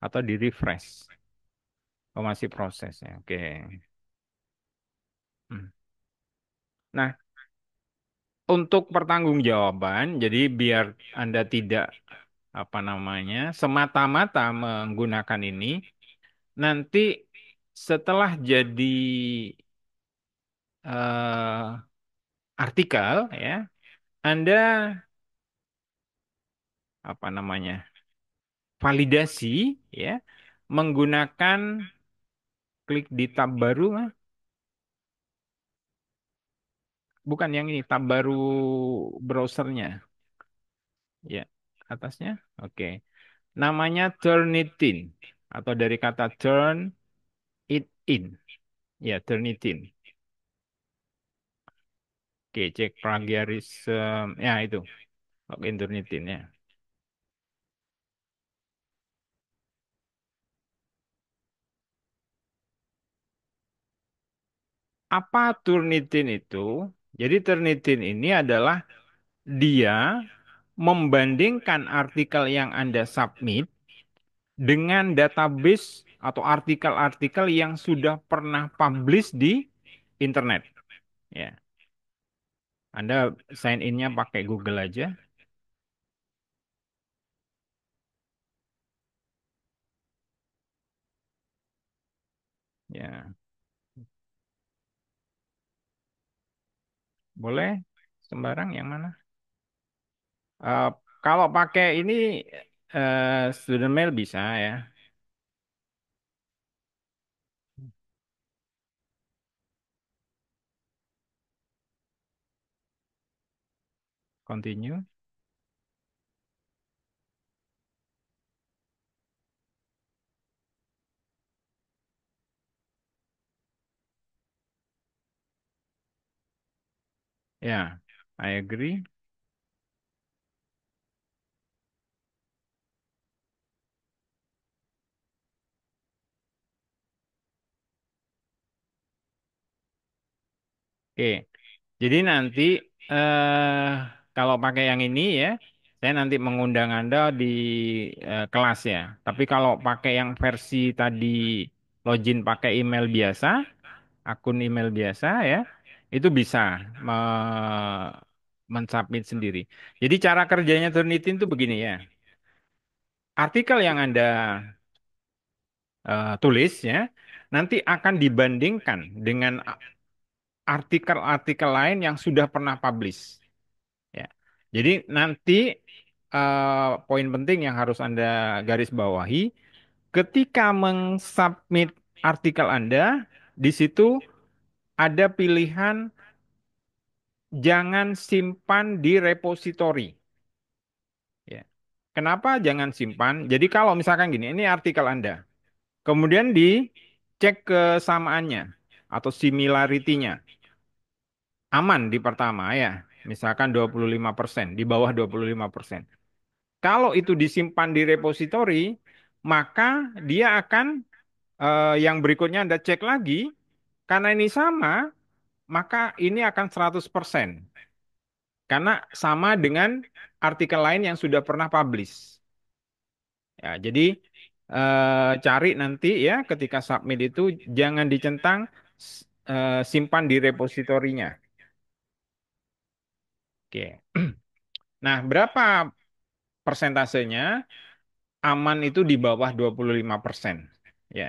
atau di refresh. Oh, masih proses ya. Oke. Hmm. Nah, untuk pertanggungjawaban, jadi biar Anda tidak apa namanya semata-mata menggunakan ini, nanti setelah jadi eh, artikel ya, Anda apa namanya validasi ya menggunakan klik di tab baru, bukan yang ini tab baru browsernya ya atasnya. Oke, namanya Turnitin atau dari kata turn it in, ya Turnitin. Oke, cek plagiarism ya itu. Oke, Turnitin ya. Apa Turnitin itu? Jadi Turnitin ini adalah dia membandingkan artikel yang Anda submit dengan database atau artikel-artikel yang sudah pernah publish di internet. Ya, Anda sign in-nya pakai Google aja. Ya, boleh sembarang yang mana? Eh, Kalau pakai ini student mail bisa ya. Continue. Ya, I agree. Oke. Jadi nanti eh kalau pakai yang ini ya, saya nanti mengundang Anda di kelas ya. Tapi kalau pakai yang versi tadi login pakai email biasa, akun email biasa ya, itu bisa mensubmit sendiri. Jadi cara kerjanya Turnitin itu begini ya. Artikel yang Anda tulis ya, nanti akan dibandingkan dengan artikel-artikel lain yang sudah pernah publish. Ya. Jadi nanti poin penting yang harus Anda garis bawahi, ketika mengsubmit artikel Anda, di situ ada pilihan jangan simpan di repositori. Ya. Kenapa jangan simpan? Jadi kalau misalkan gini, ini artikel Anda, kemudian dicek kesamaannya atau similarity-nya, aman di pertama ya, misalkan 25%, di bawah 25%. Kalau itu disimpan di repositori, maka dia akan yang berikutnya Anda cek lagi, karena ini sama, maka ini akan 100%. Karena sama dengan artikel lain yang sudah pernah publish. Ya, jadi cari nanti ya ketika submit itu jangan dicentang simpan di repositorinya. Oke. Nah, berapa persentasenya? Aman itu di bawah 25%. Ya.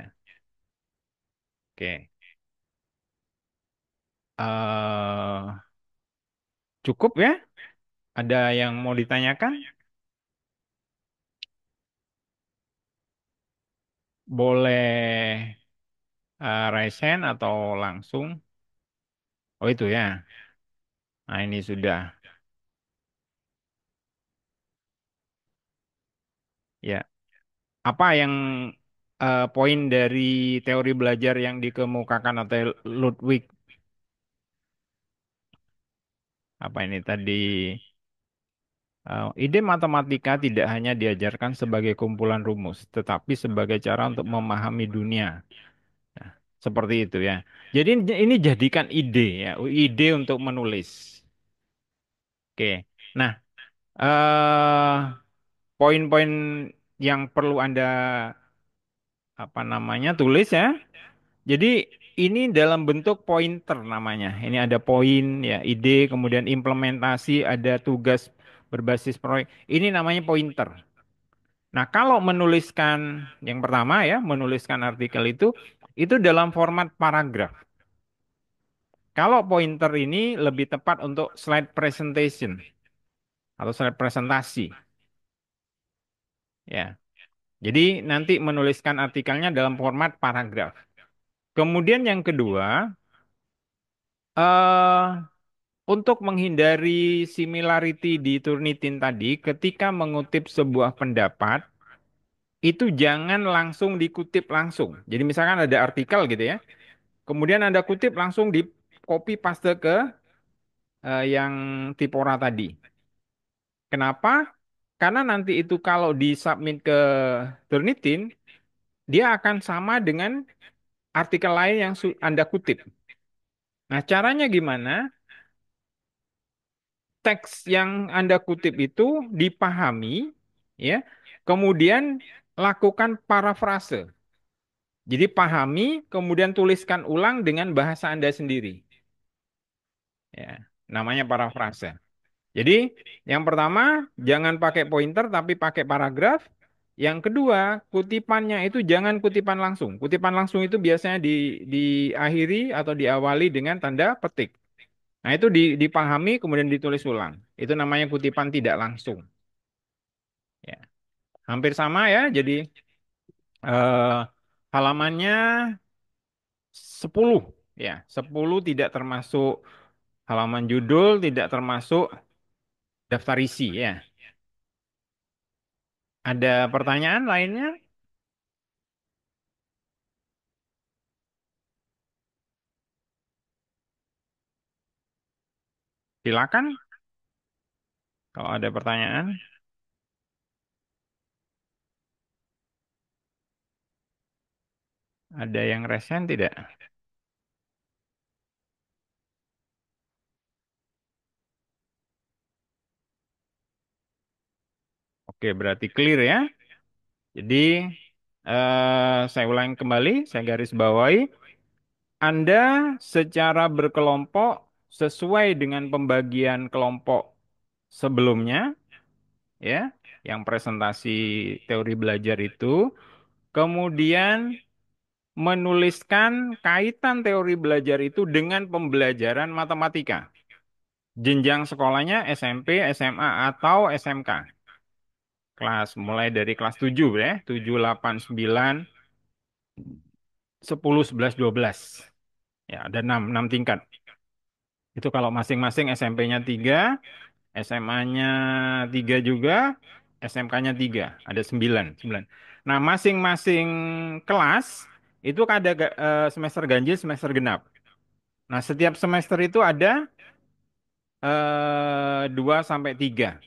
Oke. eh Cukup ya? Ada yang mau ditanyakan? Boleh raise hand atau langsung? Oh itu ya. Nah ini sudah. Ya. Apa yang poin dari teori belajar yang dikemukakan oleh Ludwig apa ini tadi, ide matematika tidak hanya diajarkan sebagai kumpulan rumus, tetapi sebagai cara untuk memahami dunia. Nah, seperti itu ya. Jadi ini jadikan ide ya, ide untuk menulis. Oke. Nah, poin-poin yang perlu Anda apa namanya tulis ya. Jadi ini dalam bentuk pointer namanya. Ini ada poin ya, ide, kemudian implementasi, ada tugas berbasis proyek. Ini namanya pointer. Nah, kalau menuliskan yang pertama ya, menuliskan artikel itu dalam format paragraf. Kalau pointer ini lebih tepat untuk slide presentation atau slide presentasi ya. Jadi nanti menuliskan artikelnya dalam format paragraf. Kemudian yang kedua, eh untuk menghindari similarity di Turnitin tadi, ketika mengutip sebuah pendapat, itu jangan langsung dikutip langsung. Jadi misalkan ada artikel gitu ya, kemudian Anda kutip langsung di copy paste ke yang Tipora tadi. Kenapa? Karena nanti itu kalau disubmit ke Turnitin, dia akan sama dengan artikel lain yang Anda kutip. Nah, caranya gimana? Teks yang Anda kutip itu dipahami, ya. Kemudian lakukan parafrase. Jadi pahami, kemudian tuliskan ulang dengan bahasa Anda sendiri. Ya, namanya parafrase. Jadi, yang pertama, jangan pakai pointer tapi pakai paragraf. Yang kedua, kutipannya itu jangan kutipan langsung. Kutipan langsung itu biasanya diakhiri atau diawali dengan tanda petik. Nah, itu dipahami kemudian ditulis ulang. Itu namanya kutipan tidak langsung. Ya, hampir sama ya. Jadi eh, halamannya 10 ya. 10 tidak termasuk halaman judul, tidak termasuk daftar isi ya. Ada pertanyaan lainnya? Silakan kalau ada pertanyaan. Ada yang resen tidak? Oke, berarti clear ya. Jadi saya ulangi kembali, saya garis bawahi. Anda secara berkelompok sesuai dengan pembagian kelompok sebelumnya, ya, yang presentasi teori belajar itu, kemudian menuliskan kaitan teori belajar itu dengan pembelajaran matematika. Jenjang sekolahnya SMP, SMA, atau SMK. Kelas mulai dari kelas 7 ya, 7, 8, 9, 10, 11, 12. Ya, ada 6 tingkat. Itu kalau masing-masing SMP-nya 3, SMA-nya 3 juga, SMK-nya 3, ada 9, 9. Nah, masing-masing kelas itu ada semester ganjil, semester genap. Nah, setiap semester itu ada 2 sampai 3.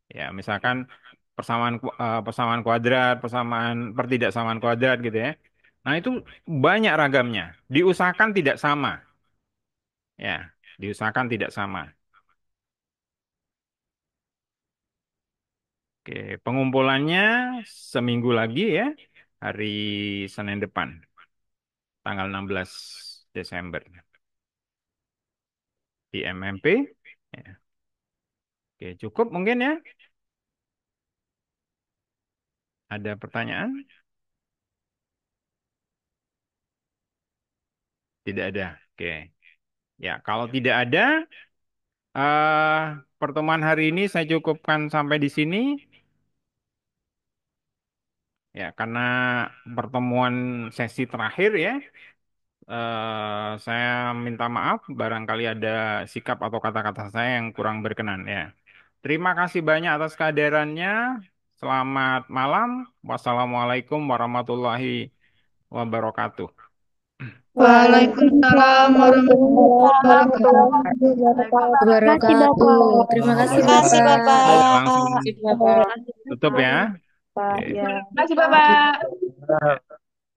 Ya, misalkan persamaan kuadrat, persamaan pertidaksamaan kuadrat gitu ya. Nah, itu banyak ragamnya. Diusahakan tidak sama. Ya, diusahakan tidak sama. Oke, pengumpulannya seminggu lagi ya, hari Senin depan, tanggal 16 Desember di MMP. Ya. Oke, cukup mungkin ya. Ada pertanyaan? Tidak ada. Oke. Ya, kalau tidak ada, eh pertemuan hari ini saya cukupkan sampai di sini. Ya, karena pertemuan sesi terakhir ya, saya minta maaf barangkali ada sikap atau kata-kata saya yang kurang berkenan ya. Terima kasih banyak atas kehadirannya. Selamat malam. Wassalamualaikum warahmatullahi wabarakatuh. Waalaikumsalam warahmatullahi Makasih, wabarakatuh. Bapak. Terima kasih, Terima kasih, Bapak. Ya, Bapak. langsung Bapak. tutup ya. Pak, Oke. ya. Terima kasih, Bapak.